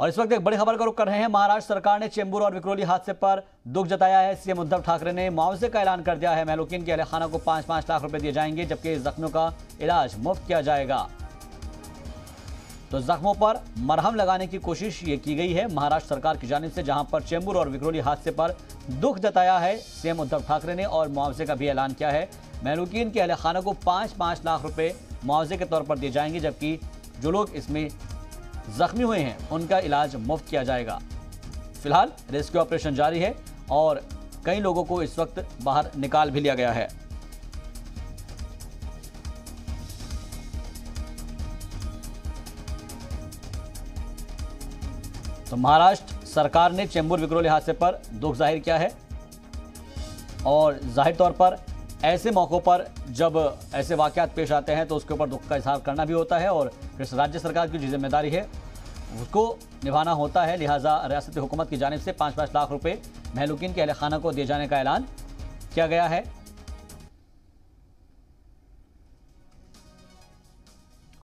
और इस वक्त एक बड़ी खबर का रुख कर रहे हैं। महाराष्ट्र सरकार ने चेंबूर और विक्रोली हादसे पर दुख जताया है। सीएम उद्धव ठाकरे ने मुआवजे का ऐलान कर दिया है। महलूकीन के अहलखाना को 5-5 लाख रुपए दिए जाएंगे, जबकि जख्मियों का इलाज मुफ्त किया जाएगा। तो जख्मों पर मरहम लगाने की कोशिश ये की गई है महाराष्ट्र सरकार की जानिब से, जहां पर चेंबूर और विक्रोली हादसे पर दुख जताया है सीएम उद्धव ठाकरे ने और मुआवजे का भी ऐलान किया है। महलूकीन के अहलखाना को 5-5 लाख रुपए मुआवजे के तौर पर दिए जाएंगे, जबकि जो लोग इसमें जख्मी हुए हैं उनका इलाज मुफ्त किया जाएगा। फिलहाल रेस्क्यू ऑपरेशन जारी है और कई लोगों को इस वक्त बाहर निकाल भी लिया गया है। तो महाराष्ट्र सरकार ने चेंबूर विक्रोली हादसे पर दुख जाहिर किया है और जाहिर तौर पर ऐसे मौक़ों पर जब ऐसे वाक़यात पेश आते हैं तो उसके ऊपर दुख का इजहार करना भी होता है और फिर राज्य सरकार की जो जिम्मेदारी है उसको निभाना होता है। लिहाजा रियासती हुकूमत की जानिब से 5-5 लाख रुपए महलूकीन के अहलखाना को दिए जाने का ऐलान किया गया है।